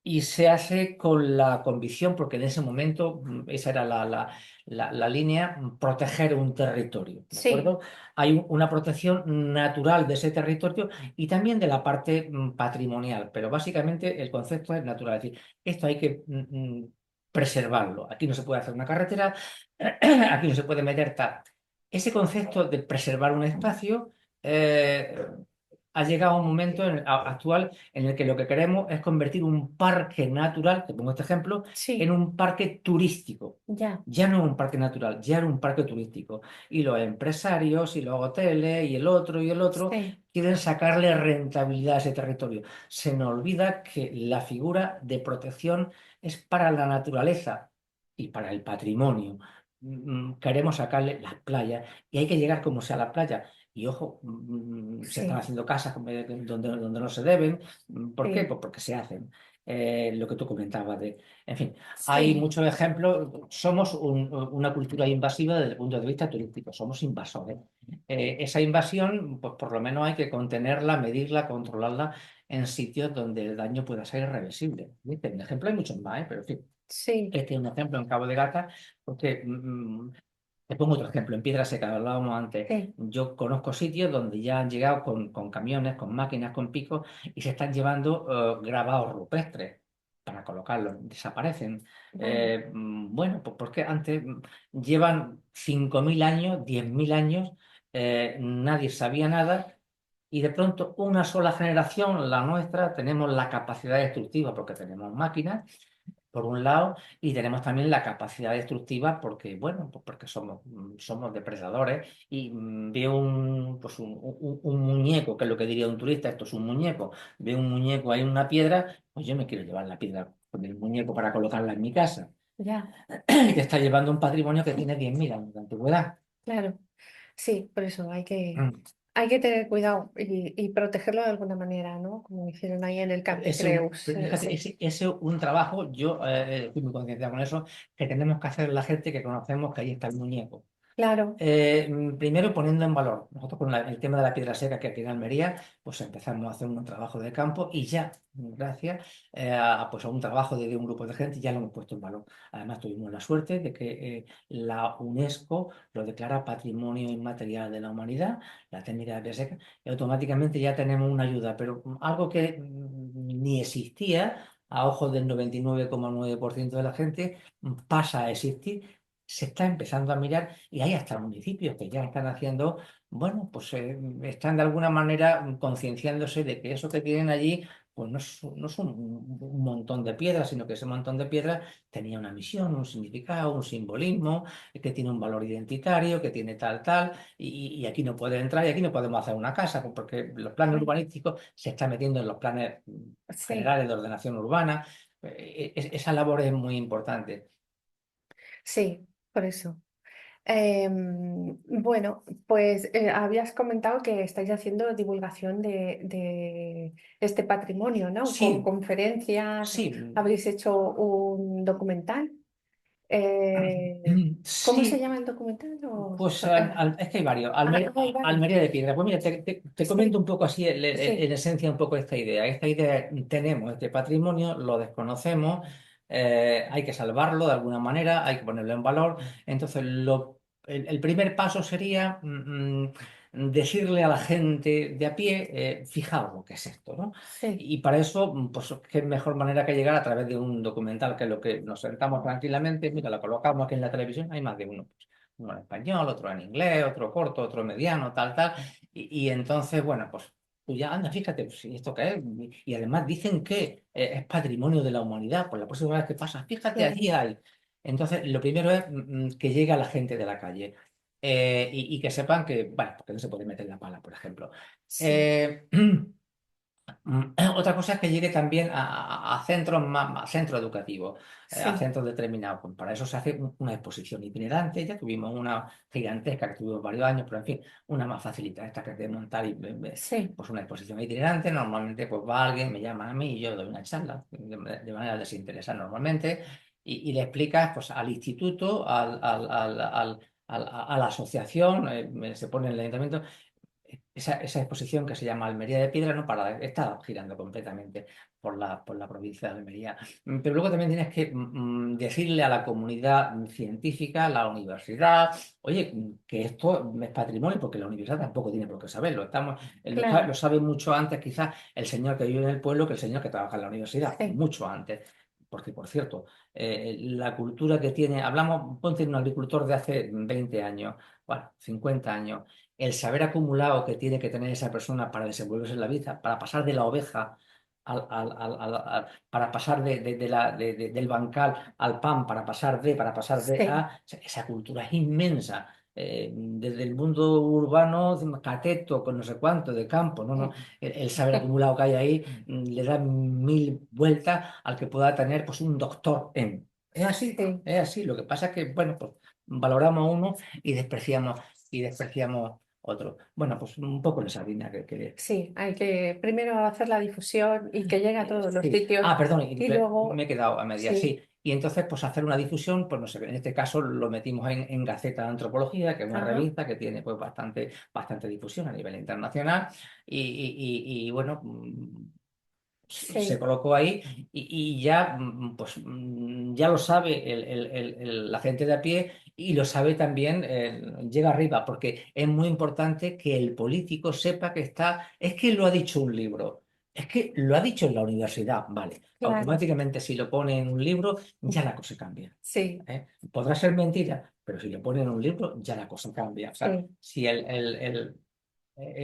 y se hace con la convicción, porque en ese momento esa era la línea, proteger un territorio, ¿de Sí, acuerdo? Hay una protección natural de ese territorio y también de la parte patrimonial, pero básicamente el concepto es natural, es decir, esto hay que preservarlo. Aquí no se puede hacer una carretera, aquí no se puede meter tal. Ese concepto de preservar un espacio eh, ha llegado a un momento actual en el que lo que queremos es convertir un parque natural, te pongo este ejemplo, en sí, un parque turístico. ya, Ya no es un parque natural, ya es un parque turístico. Y los empresarios y los hoteles y el otro sí, quieren sacarle rentabilidad a ese territorio. Se nos olvida que la figura de protección es para la naturaleza y para el patrimonio. Queremos sacarle las playas y hay que llegar como sea a la playa. Y ojo, se están sí, haciendo casas donde no se deben. ¿Por qué? sí, Pues porque se hacen. Lo que tú comentabas de... En fin, hay sí, muchos ejemplos. Somos una cultura invasiva desde el punto de vista turístico. Somos invasores. Esa invasión, pues por lo menos hay que contenerla, medirla, controlarla en sitios donde el daño pueda ser irreversible. ¿Viste? En ejemplo hay muchos más, pero en fin. sí, Este es un ejemplo en Cabo de Gata, porque te pongo otro ejemplo, en Piedra Seca, hablábamos antes. sí, Yo conozco sitios donde ya han llegado con camiones, con máquinas, con picos y se están llevando grabados rupestres para colocarlos. Desaparecen. vaya, Bueno, pues porque antes llevan 5.000 años, 10.000 años, nadie sabía nada. Y de pronto, una sola generación, la nuestra, tenemos la capacidad destructiva porque tenemos máquinas por un lado, y tenemos también la capacidad destructiva porque, bueno, pues porque somos depredadores y veo un muñeco, que es lo que diría un turista, esto es un muñeco, veo un muñeco ahí en una piedra, pues yo me quiero llevar la piedra con el muñeco para colocarla en mi casa. ya, Y te está llevando un patrimonio que tiene 10.000 años de antigüedad. claro. Sí, por eso Mm. hay que tener cuidado y protegerlo de alguna manera, ¿no? Como hicieron ahí en el Camp de Creus. Fíjate, Sí, ese es un trabajo, yo estoy muy concienciado con eso, que tenemos que hacer la gente que conocemos que ahí está el muñeco. claro, Primero poniendo en valor, nosotros con el tema de la piedra seca que aquí en Almería, pues empezamos a hacer un trabajo de campo y ya, gracias pues a un trabajo de un grupo de gente, ya lo hemos puesto en valor. Además tuvimos la suerte de que la UNESCO lo declara Patrimonio Inmaterial de la Humanidad, la técnica de piedra seca, y automáticamente ya tenemos una ayuda, pero algo que ni existía a ojos del 99,9% de la gente, pasa a existir, se está empezando a mirar y hay hasta municipios que ya están haciendo, bueno, pues están de alguna manera concienciándose de que eso que tienen allí, pues no son un montón de piedras, sino que ese montón de piedras tenía una misión, un significado, un simbolismo, que tiene un valor identitario, que tiene tal, tal, y aquí no puede entrar y aquí no podemos hacer una casa, pues porque los planes ay, urbanísticos se están metiendo en los planes sí, generales de ordenación urbana. Esa labor es muy importante. sí, por eso. Bueno, pues habías comentado que estáis haciendo divulgación de este patrimonio, ¿no? Con Sí, conferencias, sí, habéis hecho un documental. ¿Cómo se sí, llama el documental? pues es que hay varios. Hay varios. Almería de Piedra. Pues mira, te comento Sí, un poco así, en sí, esencia, un poco esta idea. Esta idea, tenemos este patrimonio, lo desconocemos, hay que salvarlo de alguna manera, hay que ponerlo en valor. Entonces, el primer paso sería decirle a la gente de a pie, fijaos lo que es esto, ¿no? sí, Y para eso, pues qué mejor manera que llegar a través de un documental, que es lo que nos sentamos tranquilamente, mira, lo colocamos aquí en la televisión, hay más de uno. Uno en español, otro en inglés, otro corto, otro mediano, tal, tal. Y entonces, bueno, pues ya anda, fíjate, pues, ¿y esto qué es? Y además dicen que es patrimonio de la humanidad, pues la próxima vez que pasa, fíjate, claro, allí hay. Entonces, lo primero es que llegue a la gente de la calle y que sepan que, bueno, porque no se puede meter la pala, por ejemplo. sí, Eh, Otra cosa es que llegue también a centros más centros educativos, a sí, centros determinados. Pues para eso se hace una exposición itinerante. Ya tuvimos una gigantesca que tuvimos varios años, pero en fin, una más facilita, esta que es de montar y sí, pues una exposición itinerante. Normalmente pues va alguien, me llama a mí y yo doy una charla de manera desinteresada normalmente y le explicas pues al instituto, a la asociación, se pone en el ayuntamiento esa exposición que se llama Almería de Piedra, no para, está girando completamente por la provincia de Almería. Pero luego también tienes que decirle a la comunidad científica, a la universidad, oye, que esto es patrimonio, porque la universidad tampoco tiene por qué saberlo. Lo claro, sabe mucho antes quizás el señor que vive en el pueblo que el señor que trabaja en la universidad, sí, mucho antes. Porque, por cierto, la cultura que tiene, hablamos, ponte un agricultor de hace 20 años, bueno, 50 años, el saber acumulado que tiene que tener esa persona para desenvolverse en la vida, para pasar de la oveja para pasar del bancal al pan, para pasar de sí, esa cultura es inmensa. Desde el mundo urbano, cateto, con no sé cuánto, de campo, no, no, el saber acumulado que hay ahí le da mil vueltas al que pueda tener pues un doctor en. Es así, sí, es así. Lo que pasa es que, bueno, pues valoramos a uno y despreciamos otro. Bueno, pues un poco en esa línea que... Sí, hay que primero hacer la difusión y que llegue a todos los Sí. sitios Ah, perdón, y me he luego, quedado a medias, sí, sí. Y entonces, pues hacer una difusión, pues no sé, en este caso lo metimos en Gaceta de Antropología, que es una ajá, revista que tiene pues bastante difusión a nivel internacional. Bueno, se sí, colocó ahí y ya, pues, ya lo sabe la gente de a pie y lo sabe también, llega arriba, porque es muy importante que el político sepa que está, es que lo ha dicho un libro, es que lo ha dicho en la universidad, vale, claro, automáticamente si lo pone en un libro ya la cosa cambia. sí, ¿Eh? Podrá ser mentira, pero si lo pone en un libro ya la cosa cambia. O sea, sí. si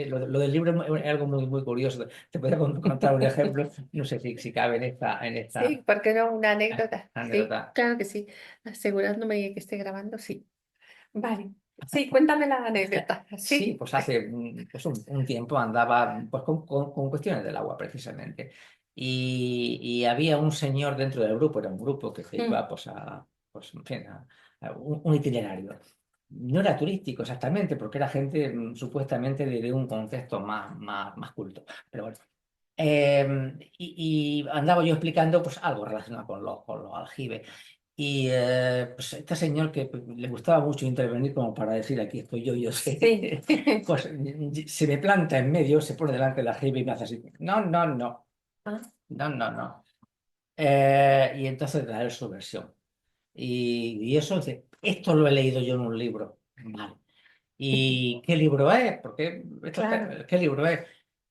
lo del libro es algo muy curioso. Te podría contar un ejemplo, no sé si cabe en esta Sí, ¿por qué no? Una anécdota. Sí, anécdota. claro que sí. Asegurándome que esté grabando, sí. Vale. Sí, cuéntame la anécdota. Sí, Sí, pues hace pues un tiempo andaba pues, con cuestiones del agua, precisamente. Y había un señor dentro del grupo, era un grupo que se mm, iba pues, pues, en fin, a un itinerario. No era turístico exactamente, porque era gente supuestamente de un contexto más culto. Pero bueno. Y andaba yo explicando pues algo relacionado con los aljibes. Pues este señor que pues, le gustaba mucho intervenir como para decir aquí estoy yo sí. sé, pues se me planta en medio, se pone delante del aljibe y me hace así, no, no, no, Ah, no, no, no. Y entonces da él su versión. Y eso, dice, esto lo he leído yo en un libro. Vale. ¿Y qué libro es? Porque claro. ¿qué libro es?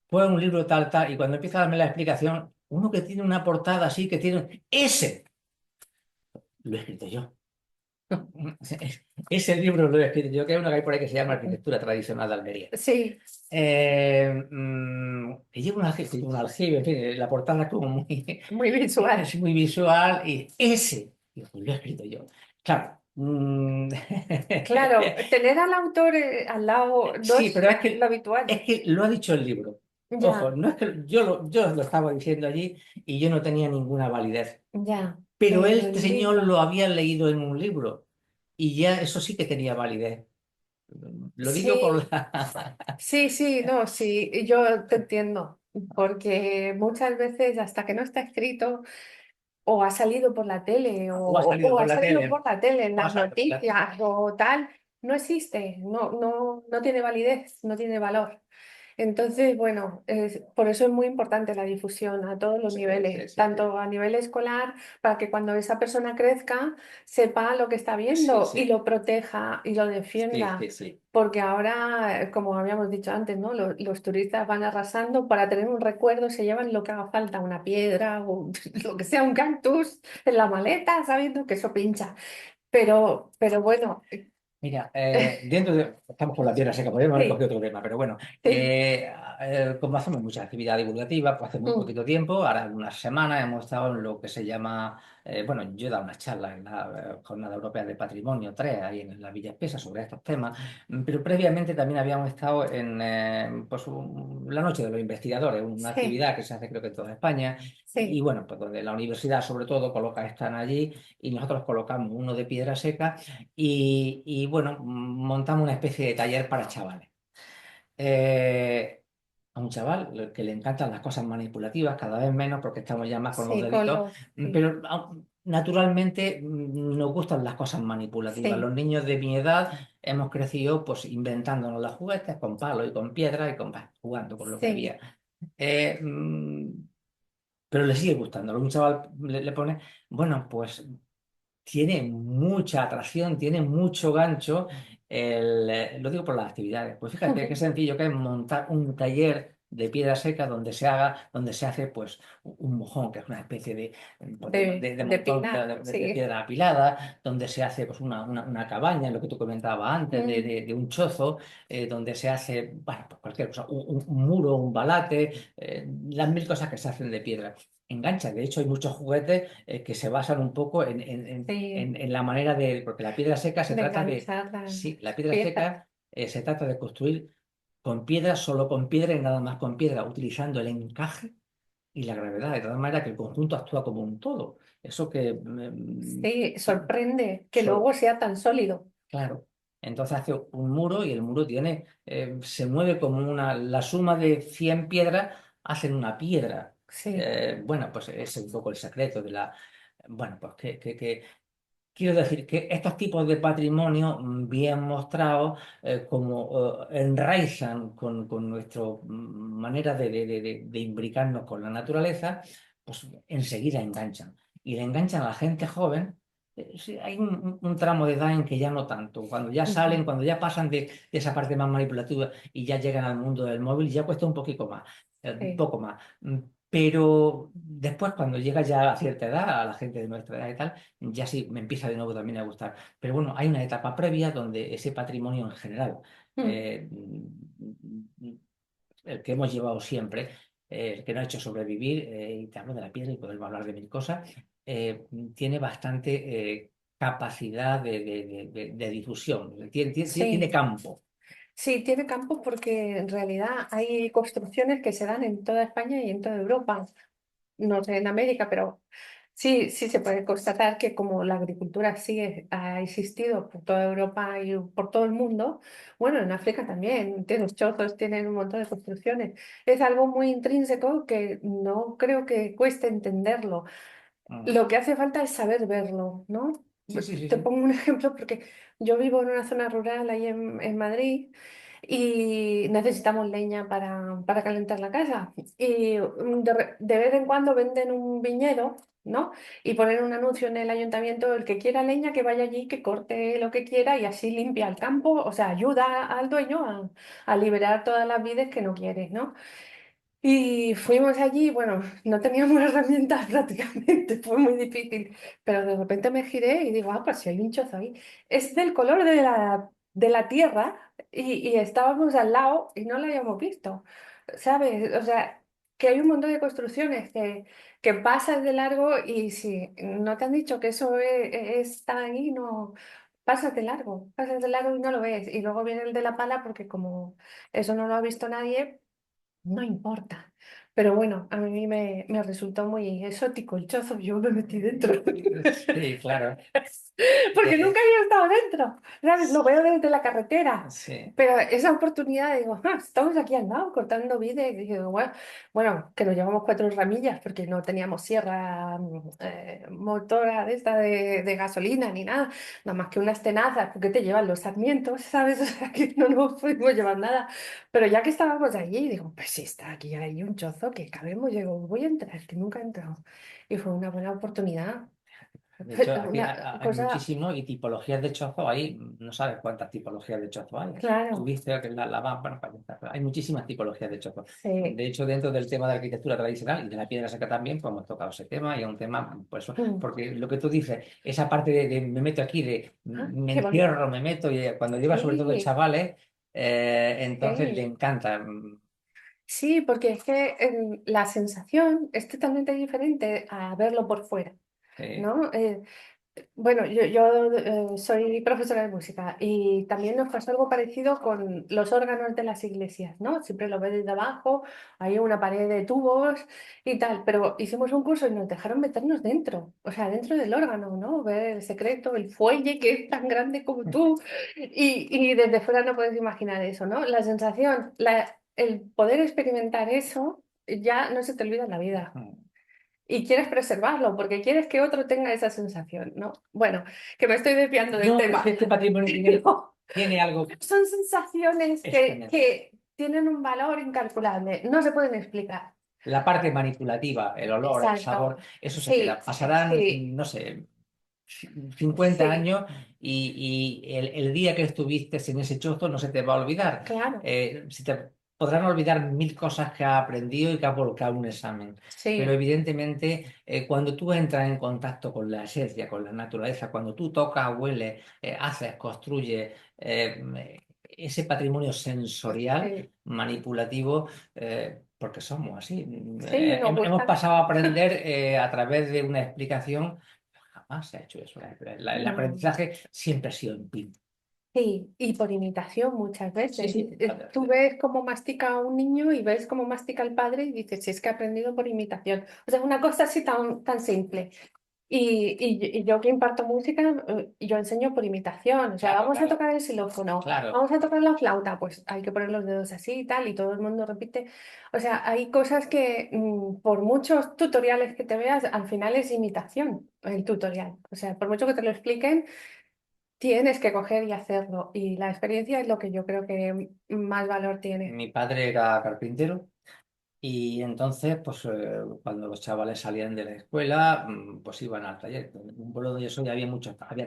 Pues un libro tal, y cuando empieza a darme la explicación, uno que tiene una portada así, que tiene ese, lo he escrito yo. Ese libro lo he escrito yo, que hay uno que hay por ahí que se llama Arquitectura Tradicional de Almería. Sí, Que lleva un aljibe, en fin, la portada es como muy, muy visual. es muy visual, y ese, digo, pues lo he escrito yo. Claro. Claro, tener al autor al lado no Sí, es pero es lo que, habitual. es que lo ha dicho el libro. Ojo, Ya, no es que yo lo estaba diciendo allí y yo no tenía ninguna validez. ya, Pero pero este el señor libro. lo había leído en un libro y ya eso sí que tenía validez. Lo digo por Sí, la... sí, sí, no, sí, yo te entiendo, porque muchas veces hasta que no está escrito o ha salido por la tele O ha salido o por ha la salido tele. por la tele en O ha las salido por la... noticias o tal, no existe, no tiene validez, no tiene valor. Entonces, bueno, por eso es muy importante la difusión a todos los Sí, sí, niveles, sí, sí. tanto a nivel escolar, para que cuando esa persona crezca sepa lo que está Sí, viendo y sí, lo proteja y lo sí, defienda. sí, sí. Porque ahora, como habíamos dicho antes, ¿no? Los turistas van arrasando para tener un recuerdo, se llevan lo que haga falta, una piedra o lo que sea, un cactus en la maleta, sabiendo que eso pincha. Pero bueno, Mira, estamos con la tierra seca, podríamos haber sí, cogido otro tema, pero bueno, sí, como hacemos mucha actividad divulgativa, pues hace muy mm, poquito tiempo, ahora unas semanas hemos estado en lo que se llama, bueno, yo he dado una charla en la Jornada Europea de Patrimonio 3, ahí en la Villa Espesa, sobre estos temas, pero previamente también habíamos estado en pues, la Noche de los Investigadores, una sí, actividad que se hace creo que en toda España, y sí, bueno, pues donde la universidad sobre todo coloca están allí y nosotros colocamos uno de piedra seca bueno, montamos una especie de taller para chavales. A un chaval que le encantan las cosas manipulativas, cada vez menos porque estamos ya más con los sí, con deditos, los, sí, pero naturalmente nos gustan las cosas manipulativas. sí, Los niños de mi edad hemos crecido pues inventándonos los juguetes con palo y con piedra y jugando con lo que sí. había. Eh, mm, pero le sigue gustando. Un chaval le pone, bueno, pues tiene mucha atracción, tiene mucho gancho. Lo digo por las actividades. Pues fíjate qué sencillo que es montar un taller de piedra seca donde se hace pues un mojón, que es una especie de, pues, de De montón pilar, de sí. piedra apilada, donde se hace pues una cabaña, lo que tú comentabas antes, de, Mm, de- de un chozo, donde se hace, bueno, pues cualquier cosa, un muro, un balate, las mil cosas que se hacen de piedra. Engancha, de hecho hay muchos juguetes que se basan un poco sí, en la manera de, porque la piedra seca se de trata de, enganchar las sí, la piedra piezas. seca se trata de construir con piedra, solo con piedra y nada más con piedra, utilizando el encaje y la gravedad, de tal manera que el conjunto actúa como un todo. Eso que, Sí, sorprende que sor- luego sea tan sólido. claro. Entonces hace un muro y el muro tiene, se mueve como la suma de 100 piedras hacen una piedra. Sí. Bueno, pues ese es un poco el secreto de la... Bueno, pues quiero decir que estos tipos de patrimonio bien mostrados como enraizan con nuestra manera de imbricarnos con la naturaleza, pues enseguida enganchan. Y le enganchan a la gente joven. Sí, hay un tramo de edad en que ya no tanto. Cuando ya Ujú. salen, cuando ya pasan de esa parte más manipulativa y ya llegan al mundo del móvil, ya cuesta un poquito más, un Sí. poco más. Pero después, cuando llega ya a cierta edad, a la gente de nuestra edad y tal, ya sí me empieza de nuevo también a gustar. Pero bueno, hay una etapa previa donde ese patrimonio en general, Mm. eh, el que hemos llevado siempre, el que nos ha hecho sobrevivir, y te hablo de la piedra y podemos hablar de mil cosas, tiene bastante capacidad de difusión, tiene Sí. campo. Sí, tiene campo porque en realidad hay construcciones que se dan en toda España y en toda Europa, no sé en América, pero sí, sí se puede constatar que como la agricultura ha existido por toda Europa y por todo el mundo, bueno, en África también, tienen los chozos, tienen un montón de construcciones. Es algo muy intrínseco que no creo que cueste entenderlo. Mm. Lo que hace falta es saber verlo, ¿no? Sí, sí, sí, Te sí. pongo un ejemplo porque yo vivo en una zona rural ahí en Madrid y necesitamos leña para calentar la casa. Y de vez en cuando venden un viñedo, ¿no? Y ponen un anuncio en el ayuntamiento, el que quiera leña, que vaya allí, que corte lo que quiera y así limpia el campo, o sea, ayuda al dueño a liberar todas las vides que no quiere, ¿no? Y fuimos allí, bueno, no teníamos herramientas prácticamente, fue muy difícil, pero de repente me giré y digo, ah, pues si hay un chozo ahí. Es del color de la tierra y estábamos al lado y no lo habíamos visto, ¿sabes? O sea, que hay un montón de construcciones que pasas de largo y si no te han dicho que eso está ahí, no, pasas de largo y no lo ves. Y luego viene el de la pala porque como eso no lo ha visto nadie. No importa. Pero bueno, a mí me resultó muy exótico el chozo, yo me metí dentro. Sí, claro. Porque nunca De- había estado dentro, ¿sabes? Lo veo desde la carretera. sí. Pero esa oportunidad, digo, "Ah, estamos aquí al lado cortando vida y digo, bueno, que nos llevamos 4 ramillas porque no teníamos sierra motora de esta de gasolina ni nada, nada más que unas tenazas, porque te llevan los sarmientos, ¿sabes? O sea, que no nos pudimos llevar nada. Pero ya que estábamos allí, digo, pues sí, está aquí hay un chozo que cabemos. Digo, voy a entrar, que nunca he entrado. Y fue una buena oportunidad. De hecho, aquí Una hay cosa, muchísimos y tipologías de chozo hay, no sabes cuántas tipologías de chozo hay. claro, Tuviste que bueno, hay muchísimas tipologías de chozo. sí. De hecho, dentro del tema de la arquitectura tradicional y de la piedra seca también, pues hemos tocado ese tema y es un tema, pues, Mm. porque lo que tú dices, esa parte de me meto aquí, de Ah, me qué bonito. encierro, me meto, y cuando lleva sobre todo Sí, chavales, entonces le sí. encanta. Sí, porque es que la sensación es totalmente diferente a verlo por fuera, Eh, ¿no? Bueno, yo soy profesora de música y también nos pasó algo parecido con los órganos de las iglesias, ¿no? Siempre lo ves desde abajo, hay una pared de tubos y tal, pero hicimos un curso y nos dejaron meternos dentro, o sea, dentro del órgano, ¿no? Ver el secreto, el fuelle que es tan grande como tú y desde fuera no puedes imaginar eso, ¿no? La sensación, el poder experimentar eso ya no se te olvida en la vida y quieres preservarlo porque quieres que otro tenga esa sensación, ¿no? Bueno, que me estoy desviando del no, es tema. que este patrimonio Digo, tiene algo son sensaciones extraño. que tienen un valor incalculable, no se pueden explicar. La parte manipulativa, el olor, el Exacto. sabor, eso se queda. Sí, Pasarán, sí, no sé, 50 sí, años y el día que estuviste en ese chozo no se te va a olvidar. claro, Se te podrán olvidar mil cosas que has aprendido y que has volcado en un examen. Pero sí, evidentemente, cuando tú entras en contacto con la esencia, con la naturaleza, cuando tú tocas, hueles, haces, construyes, ese patrimonio sensorial, sí, manipulativo, porque somos así. sí, nos Hemos gusta. pasado a aprender a través de una explicación. Jamás se ha hecho eso. El No. aprendizaje siempre ha sido empírico. Sí, y por imitación muchas Sí, veces. sí. Tú ves cómo mastica un niño y ves cómo mastica el padre y dices, si es que ha aprendido por imitación. O sea, una cosa así tan simple. Y yo que imparto música, yo enseño por imitación. O sea, Claro, vamos a claro, tocar el xilófono, claro. vamos a tocar la flauta, pues hay que poner los dedos así y tal, y todo el mundo repite. O sea, hay cosas que, por muchos tutoriales que te veas, al final es imitación el tutorial. O sea, por mucho que te lo expliquen, tienes que coger y hacerlo. Y la experiencia es lo que yo creo que más valor tiene. Mi padre era carpintero. Y entonces, pues cuando los chavales salían de la escuela, pues iban al taller. En un pueblo donde yo soy había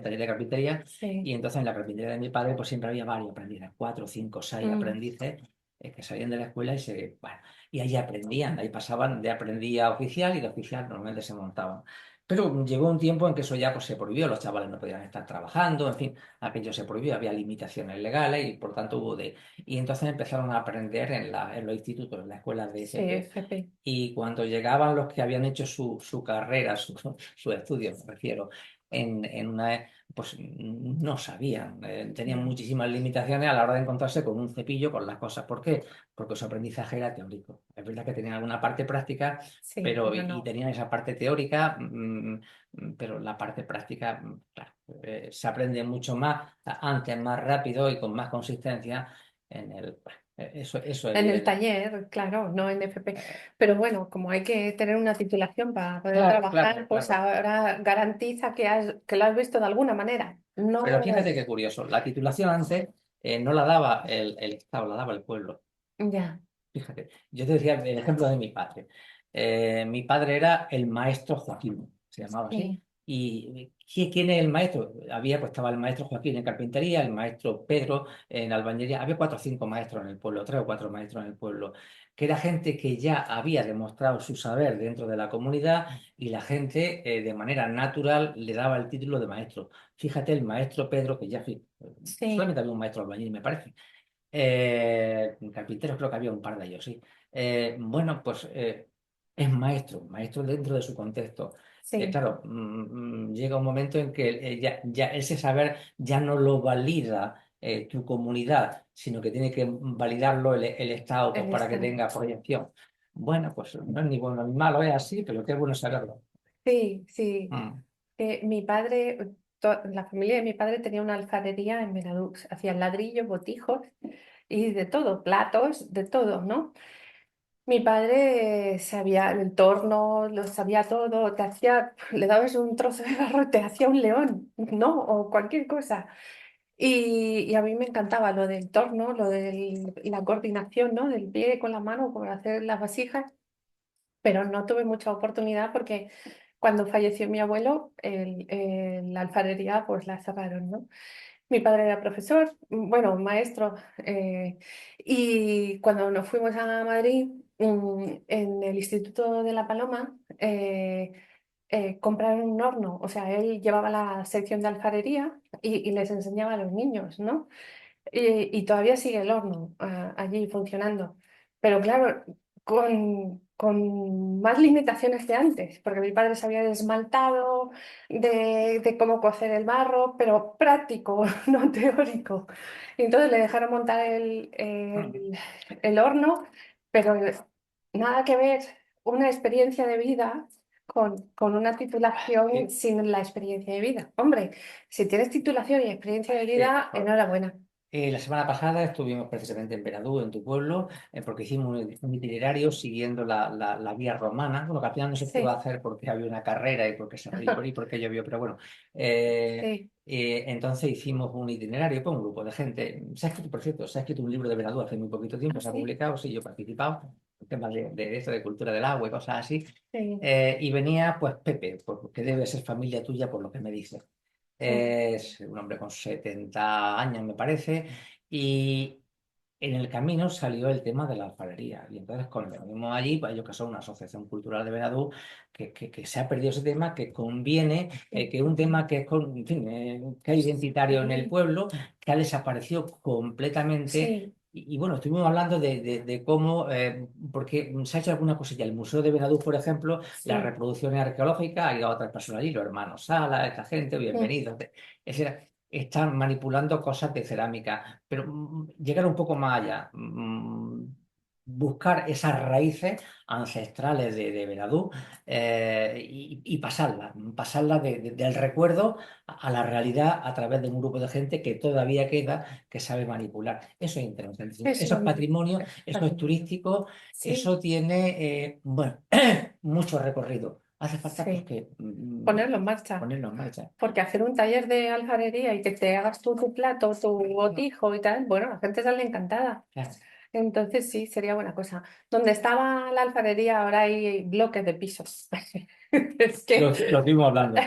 taller de carpintería Sí. y entonces en la carpintería de mi padre pues siempre había varios aprendices, cuatro, cinco, seis Mm, aprendices que salían de la escuela bueno, y ahí aprendían, ahí pasaban de aprendí a oficial y de oficial normalmente se montaban. Pero llegó un tiempo en que eso ya pues, se prohibió, los chavales no podían estar trabajando, en fin, aquello se prohibió, había limitaciones legales y por tanto hubo de... Y entonces empezaron a aprender en los institutos, en las escuelas de sí, FP. FP. Y cuando llegaban los que habían hecho su carrera, su estudio, me refiero, en una, pues no sabían, tenían Ya. muchísimas limitaciones a la hora de encontrarse con un cepillo, con las cosas. ¿Por qué? Porque su aprendizaje era teórico. Es verdad que tenían alguna parte práctica, Sí, pero pero y no. tenían esa parte teórica, pero la parte práctica, claro, se aprende mucho más, antes, más rápido y con más consistencia en el... Eso es En el bien. taller, claro, no en FP. Pero bueno, como hay que tener una titulación para poder Claro, claro, trabajar, pues claro. ahora garantiza que lo has visto de alguna manera. Pero fíjate No, qué curioso, la titulación antes no la daba el Estado, la daba el pueblo. ya, Fíjate, yo te decía el ejemplo de mi padre. Mi padre era el maestro Joaquín, se llamaba así. sí, ¿Y quién es el maestro? Pues estaba el maestro Joaquín en carpintería, el maestro Pedro en albañilería. Había cuatro o cinco maestros en el pueblo, tres o cuatro maestros en el pueblo, que era gente que ya había demostrado su saber dentro de la comunidad y la gente de manera natural le daba el título de maestro. Fíjate, el maestro Pedro, que ya sí, solamente había un maestro albañil, me parece. Carpinteros creo que había un par de ellos, sí. Bueno, pues es maestro, maestro dentro de su contexto. sí, Claro, llega un momento en que ya ese saber ya no lo valida tu comunidad, sino que tiene que validarlo el Estado pues, el para que Estado. tenga proyección. Bueno, pues no es ni bueno ni malo, es así, pero qué bueno saberlo. Sí, sí. Mm. Mi padre, la familia de mi padre tenía una alfarería en Benadux. Hacían ladrillos, botijos y de todo, platos, de todo, ¿no? Mi padre sabía el torno, lo sabía todo, te hacía, le dabas un trozo de barro y te hacía un león, ¿no? O cualquier cosa. Y a mí me encantaba lo del torno, lo de la coordinación, ¿no? Del pie con la mano para hacer las vasijas, pero no tuve mucha oportunidad porque cuando falleció mi abuelo, la alfarería pues la cerraron, ¿no? Mi padre era profesor, bueno, maestro, y cuando nos fuimos a Madrid, en el Instituto de La Paloma, compraron un horno, o sea, él llevaba la sección de alfarería y les enseñaba a los niños, ¿no? Y todavía sigue el horno allí funcionando. Pero claro, con más limitaciones que antes, porque mi padre sabía de esmaltado, de cómo cocer el barro, pero práctico, no teórico. Y entonces le dejaron montar Mm. el horno, pero nada que ver una experiencia de vida con una titulación Sí. sin la experiencia de vida. Hombre, si tienes titulación y experiencia de Eh, vida, enhorabuena. La semana pasada estuvimos precisamente en Beradú, en tu pueblo, porque hicimos un itinerario siguiendo la vía romana, bueno, que al final no se pudo Sí, hacer porque había una carrera y porque se y porque llovió, pero bueno. sí, Entonces hicimos un itinerario con un grupo de gente. Se ha escrito, por cierto, se ha escrito un libro de Beradú hace muy poquito tiempo, se ha sí, publicado, sí, yo he participado, temas de esto, de cultura del agua y cosas así. sí, Y venía pues Pepe, porque debe ser familia tuya por lo que me dice. sí, Es un hombre con 70 años, me parece, y en el camino salió el tema de la alfarería. Y entonces, cuando venimos allí, pues ellos que son una asociación cultural de Benadú, que se ha perdido ese tema, que conviene, sí, que un tema que es, en fin, que es identitario en el sí, pueblo, que ha desaparecido completamente. sí, Y bueno, estuvimos hablando de cómo, porque se ha hecho alguna cosilla. El Museo de Benadú, por ejemplo, las sí, reproducciones arqueológicas, ha ido a otras personas allí, los hermanos Sala, esta gente, mm, bienvenidos. Están manipulando cosas de cerámica, pero llegar un poco más allá. buscar esas raíces ancestrales de Benadú y pasarlas del recuerdo a la realidad a través de un grupo de gente que todavía queda, que sabe manipular. Eso es interesante. Eso es Eso, patrimonio, eso es patrimonio. turístico, Sí, eso tiene, bueno, mucho recorrido. Hace falta pues, sí, que ponerlo en marcha. ponerlo en marcha. Porque hacer un taller de alfarería y que te hagas tú tu plato, tu botijo y tal, bueno, a la gente sale encantada. Claro. Entonces sí, sería buena cosa. Donde estaba la alfarería ahora hay bloques de pisos. Es que Lo estuvimos hablando.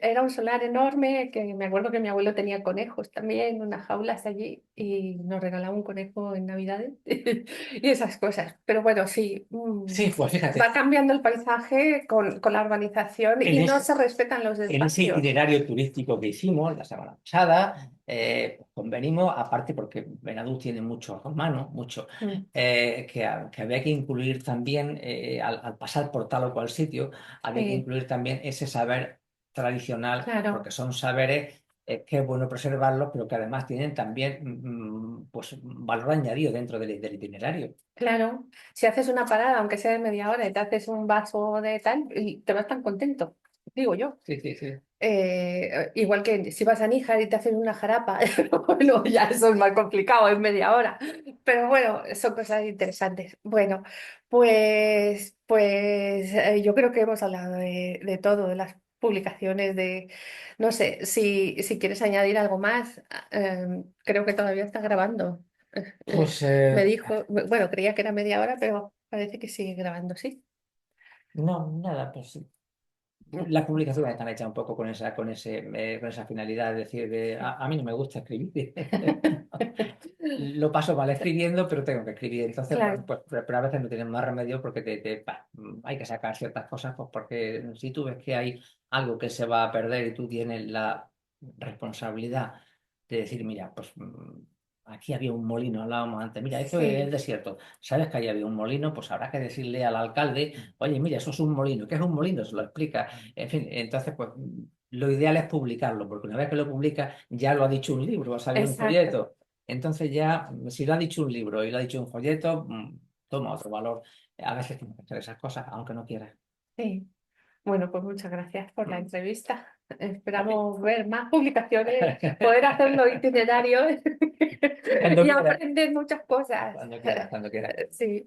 era un solar enorme que me acuerdo que mi abuelo tenía conejos también, unas jaulas allí y nos regalaba un conejo en Navidades y esas cosas. Pero bueno, sí, Sí, pues va fíjate, cambiando el paisaje con la urbanización en y no ese, se respetan los en ese espacios. itinerario turístico que hicimos la semana pasada, pues convenimos, aparte porque Benadú tiene muchos romanos, mucho, Mm, que había que incluir también, al pasar por tal o cual sitio, había que sí, incluir también ese saber tradicional, porque claro, son saberes que es bueno preservarlos, pero que además tienen también pues, valor añadido dentro del itinerario. claro. Si haces una parada, aunque sea de media hora, y te haces un vaso de tal, y te vas tan contento, digo yo. Sí, sí, sí. Igual que si vas a Níjar y te hacen una jarapa, bueno, ya eso es más complicado en media hora. Pero bueno, son cosas interesantes. Bueno, pues yo creo que hemos hablado de todo, de las publicaciones, de, no sé, si quieres añadir algo más, creo que todavía está grabando. Pues Me dijo, bueno, creía que era media hora, pero parece que sigue grabando, sí. no, nada, pues sí. Las publicaciones están hechas un poco con esa finalidad, es decir, a mí no me gusta escribir. Lo paso mal escribiendo, pero tengo que escribir. Entonces, bueno, Claro, pues, pero a veces no tienes más remedio porque hay que sacar ciertas cosas, pues porque si tú ves que hay algo que se va a perder y tú tienes la responsabilidad de decir, mira, pues aquí había un molino, hablábamos antes, mira, esto es el sí, desierto. ¿Sabes que ahí había un molino? Pues habrá que decirle al alcalde, oye, mira, eso es un molino. ¿Qué es un molino? Se lo explica. En fin, entonces, pues lo ideal es publicarlo, porque una vez que lo publicas, ya lo ha dicho un libro, ha salido un exacto. folleto. Entonces ya, si lo ha dicho un libro y lo ha dicho un folleto, toma otro valor. A veces tienes que hacer esas cosas, aunque no quieras. Sí. Bueno, pues muchas gracias por la Mm. entrevista. A ti. Esperamos ver más publicaciones, poder hacerlo itinerario Cuando y quieras, aprender muchas cosas. cuando quieras, cuando quieras. Sí.